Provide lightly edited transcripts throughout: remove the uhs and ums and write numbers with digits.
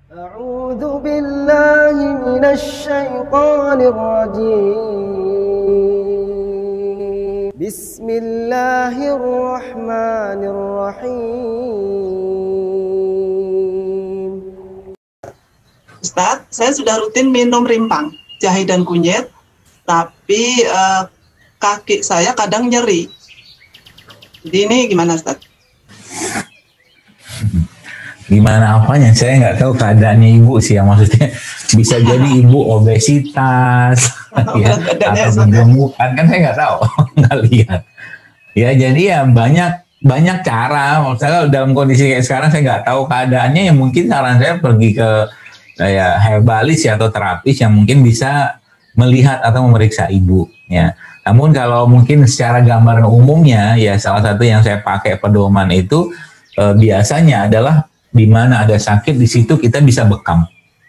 أعوذ بالله من الشيطان الرجيم بسم الله الرحمن الرحيم. Ustadz, saya sudah rutin minum rimpang, jahe dan kunyit, tapi kaki saya kadang nyeri. Jadi ini gimana, Ustadz? Gimana apanya? Saya nggak tahu keadaannya ibu sih, ya maksudnya bisa jadi ibu obesitas, ya, atau gemukan, kan saya nggak tahu, nggak lihat. Ya jadi ya banyak cara. Misalnya dalam kondisi kayak sekarang saya nggak tahu keadaannya, ya mungkin saran saya pergi ke ya, herbalis ya, atau terapis yang mungkin bisa melihat atau memeriksa ibu. Ya. Namun kalau mungkin secara gambaran umumnya, ya salah satu yang saya pakai pedoman itu biasanya adalah di mana ada sakit di situ kita bisa bekam.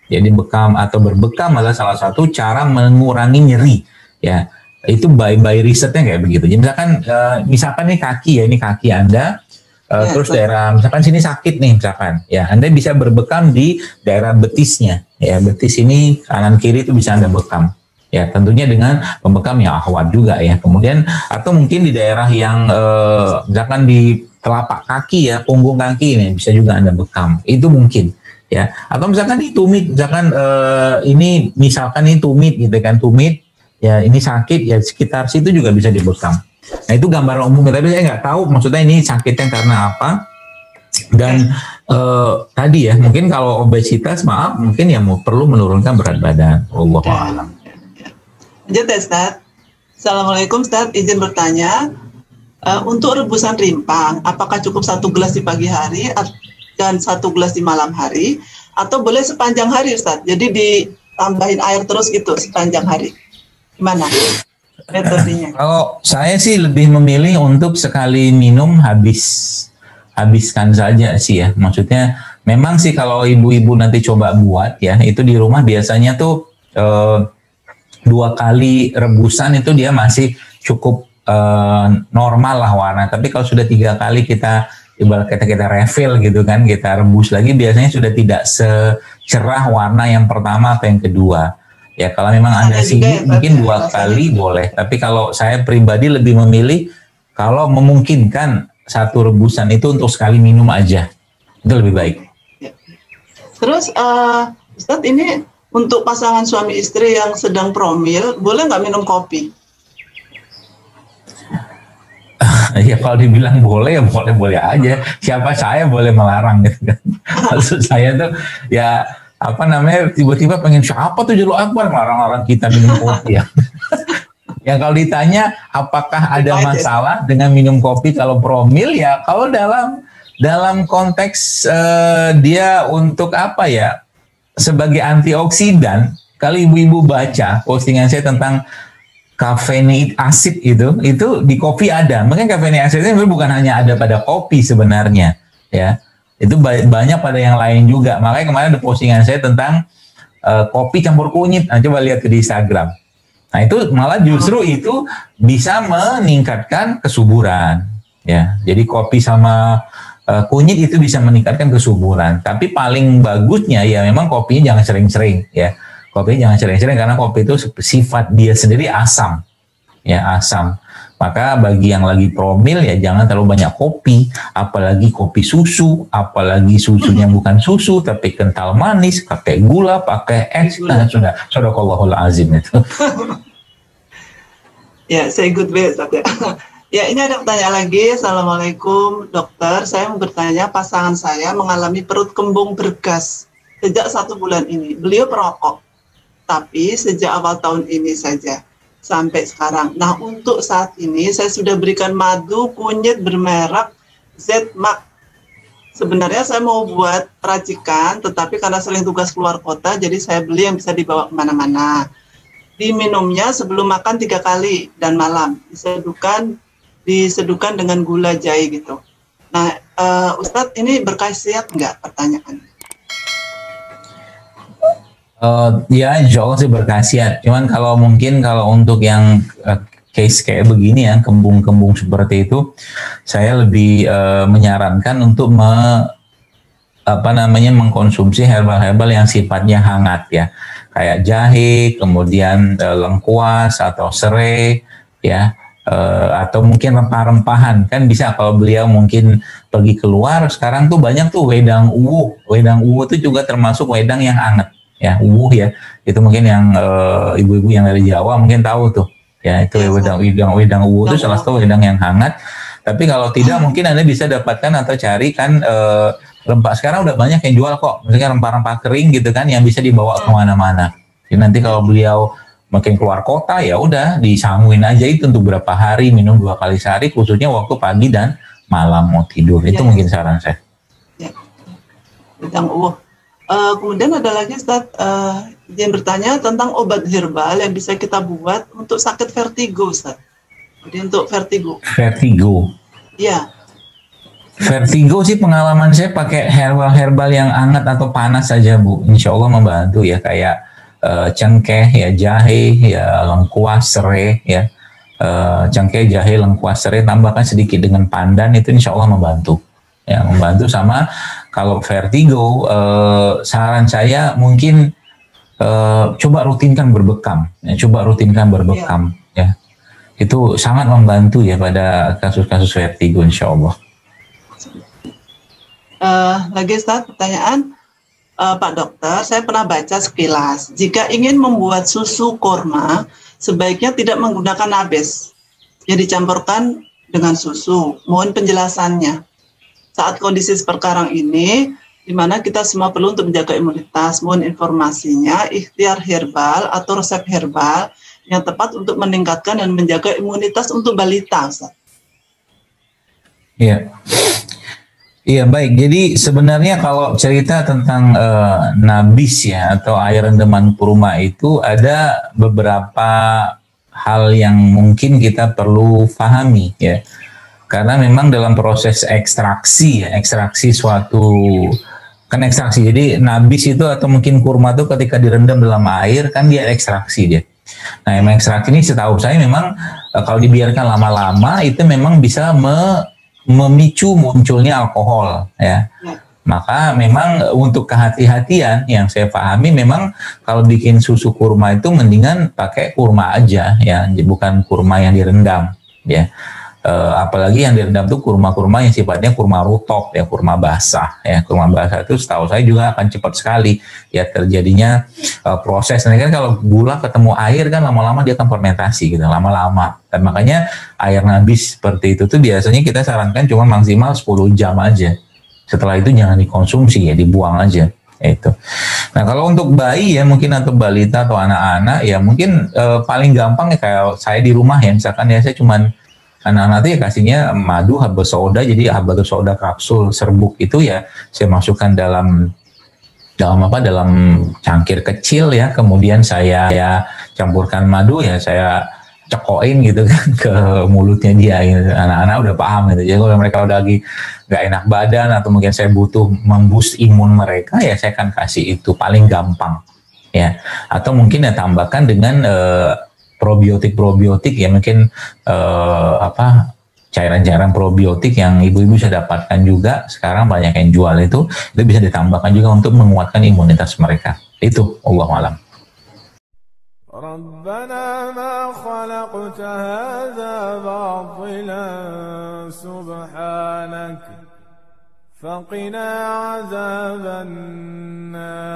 Jadi bekam atau berbekam adalah salah satu cara mengurangi nyeri. Ya, itu by risetnya kayak begitu. Jadi misalkan nih kaki ya, ini kaki Anda, terus daerah misalkan sini sakit nih misalkan, ya Anda bisa berbekam di daerah betisnya. Ya, betis ini kanan kiri itu bisa Anda bekam. Ya, tentunya dengan pembekam yang ahwat juga ya. Kemudian atau mungkin di daerah yang misalkan di telapak kaki ya, punggung kaki ini bisa juga Anda bekam. Itu mungkin ya. Atau misalkan di tumit, misalkan ini misalkan ini tumit gitu kan, tumit ya ini sakit ya, sekitar situ juga bisa dibekam. Nah, itu gambaran umumnya, tapi saya nggak tahu maksudnya ini sakitnya karena apa. Dan tadi ya, mungkin kalau obesitas, maaf, mungkin ya perlu menurunkan berat badan. Wallahu a'lam. Lanjut ya, Ustadz. Assalamualaikum, Ustadz. Izin bertanya, untuk rebusan rimpang, apakah cukup 1 gelas di pagi hari dan 1 gelas di malam hari, atau boleh sepanjang hari, Ustadz? Jadi ditambahin air terus gitu sepanjang hari. Gimana metodenya? Kalau saya sih lebih memilih untuk sekali minum habiskan saja sih ya. Maksudnya memang sih kalau ibu-ibu nanti coba buat ya, itu di rumah biasanya tuh 2 kali rebusan itu dia masih cukup normal lah warna. Tapi kalau sudah 3 kali kita ibarat kita refill gitu kan, kita rebus lagi, biasanya sudah tidak secerah warna yang pertama atau yang kedua. Ya kalau memang Anda sibuk mungkin 2 kali boleh. Tapi kalau saya pribadi lebih memilih kalau memungkinkan 1 rebusan itu untuk sekali minum aja. Itu lebih baik. Ya. Terus Ustadz, ini untuk pasangan suami istri yang sedang promil, boleh nggak minum kopi? Ya kalau dibilang boleh ya boleh aja. Siapa saya boleh melarang gitu kan. Maksud saya tuh ya apa namanya, tiba-tiba pengen siapa tuh Jalul Akbar melarang-larang kita minum kopi ya. Ya kalau ditanya apakah ada masalah dengan minum kopi kalau promil, ya kalau dalam konteks dia untuk apa ya, sebagai antioksidan. Kalau ibu-ibu baca postingan saya tentang caffeinated acid itu di kopi ada. Makanya caffeinated acid itu bukan hanya ada pada kopi sebenarnya, ya. Itu banyak pada yang lain juga. Makanya kemarin ada postingan saya tentang kopi campur kunyit. Nah, coba lihat di Instagram. Nah, itu malah justru itu bisa meningkatkan kesuburan, ya. Jadi kopi sama kunyit itu bisa meningkatkan kesuburan. Tapi paling bagusnya ya memang kopinya jangan sering-sering, ya. Kopinya jangan sering-sering karena kopi itu sifat dia sendiri asam, ya, asam. Maka bagi yang lagi promil ya jangan terlalu banyak kopi, apalagi kopi susu, apalagi susunya bukan susu tapi kental manis, pakai gula, pakai es, nah sudah, sadaqallahul azim itu. Ya, saya good way, Ustadz. Ya, ini ada pertanyaan lagi. Assalamualaikum, dokter. Saya mau bertanya, pasangan saya mengalami perut kembung bergas sejak 1 bulan ini. Beliau perokok, tapi sejak awal tahun ini saja sampai sekarang. Nah, untuk saat ini saya sudah berikan madu kunyit bermerek ZMAX. Sebenarnya saya mau buat racikan, tetapi karena sering tugas keluar kota, jadi saya beli yang bisa dibawa kemana-mana. Diminumnya sebelum makan 3 kali dan malam. Diseduhkan dengan gula jahe gitu. Nah, Ustadz, ini berkhasiat nggak, pertanyaan? Ya insya Allah sih berkhasiat. Cuman kalau untuk yang case kayak begini ya, kembung-kembung seperti itu, saya lebih menyarankan untuk mengkonsumsi herbal-herbal yang sifatnya hangat ya, kayak jahe, kemudian lengkuas atau serai ya, atau mungkin rempah-rempahan kan bisa. Kalau beliau mungkin pergi keluar, sekarang tuh banyak tuh wedang uwu. Wedang uwu itu juga termasuk wedang yang hangat ya, uwu ya. Itu mungkin yang ibu-ibu yang dari Jawa mungkin tahu tuh ya, itu wedang uwu itu salah satu wedang yang hangat. Tapi kalau tidak mungkin Anda bisa dapatkan atau cari kan rempah. Sekarang udah banyak yang jual kok, misalnya rempah-rempah kering gitu kan, yang bisa dibawa kemana-mana. Jadi nanti kalau beliau makin keluar kota, ya udah disanguin aja itu untuk berapa hari, minum 2 kali sehari, khususnya waktu pagi dan malam mau tidur. Itu mungkin saran saya. Ya. Kemudian ada lagi Ustaz yang bertanya tentang obat herbal yang bisa kita buat untuk sakit vertigo, Ustaz. Jadi untuk vertigo. Vertigo. Iya. Vertigo sih pengalaman saya pakai herbal-herbal yang hangat atau panas saja Bu, insya Allah membantu ya, kayak cengkeh ya, jahe ya, lengkuas, serai ya, cengkeh, jahe, lengkuas, serai, tambahkan sedikit dengan pandan, itu insya Allah membantu ya, membantu. Sama kalau vertigo saran saya mungkin coba rutinkan berbekam ya, ya, itu sangat membantu ya pada kasus-kasus vertigo insya Allah. Lagi Ustaz, pertanyaan Pak Dokter, saya pernah baca sekilas, jika ingin membuat susu kurma, sebaiknya tidak menggunakan nabis yang dicampurkan dengan susu. Mohon penjelasannya. Saat kondisi sekarang ini, di mana kita semua perlu untuk menjaga imunitas, mohon informasinya, ikhtiar herbal atau resep herbal yang tepat untuk meningkatkan dan menjaga imunitas untuk balita, Ustaz. Iya. Iya baik, jadi sebenarnya kalau cerita tentang nabis ya atau air rendaman kurma itu ada beberapa hal yang mungkin kita perlu pahami ya. Karena memang dalam proses ekstraksi suatu kan ekstraksi. Jadi nabis itu atau mungkin kurma itu ketika direndam dalam air kan dia ekstraksi dia. Nah, emang ekstraksi ini setahu saya memang kalau dibiarkan lama-lama itu memang bisa memicu munculnya alkohol ya. Maka memang untuk kehati-hatian yang saya pahami memang kalau bikin susu kurma itu mendingan pakai kurma aja ya, bukan kurma yang direndam ya. Apalagi yang direndam itu kurma-kurma yang sifatnya kurma rutop ya, kurma basah ya. Kurma basah itu setahu saya juga akan cepat sekali ya terjadinya proses. Nah kan kalau gula ketemu air kan lama-lama dia akan fermentasi gitu lama-lama. Dan makanya air nabis seperti itu tuh biasanya kita sarankan cuma maksimal 10 jam aja. Setelah itu jangan dikonsumsi ya, dibuang aja. Itu. Nah kalau untuk bayi ya mungkin atau balita atau anak-anak ya mungkin paling gampang ya kayak saya di rumah ya, misalkan ya saya cuman anak-anak itu ya kasihnya madu habatus sauda, jadi habatus sauda kapsul serbuk itu ya saya masukkan dalam cangkir kecil ya, kemudian saya campurkan madu ya, saya cekoin gitu kan ke mulutnya dia gitu. Anak-anak udah paham gitu. Jadi kalau mereka udah lagi nggak enak badan atau mungkin saya butuh memboost imun mereka ya saya akan kasih itu paling gampang ya. Atau mungkin ya tambahkan dengan probiotik ya, mungkin cairan-cairan probiotik yang ibu-ibu bisa dapatkan juga sekarang banyak yang jual itu bisa ditambahkan juga untuk menguatkan imunitas mereka. Itu Allah alam. ربنا ما خلقت هذا باطلا سبحانك فقنا عذاب النار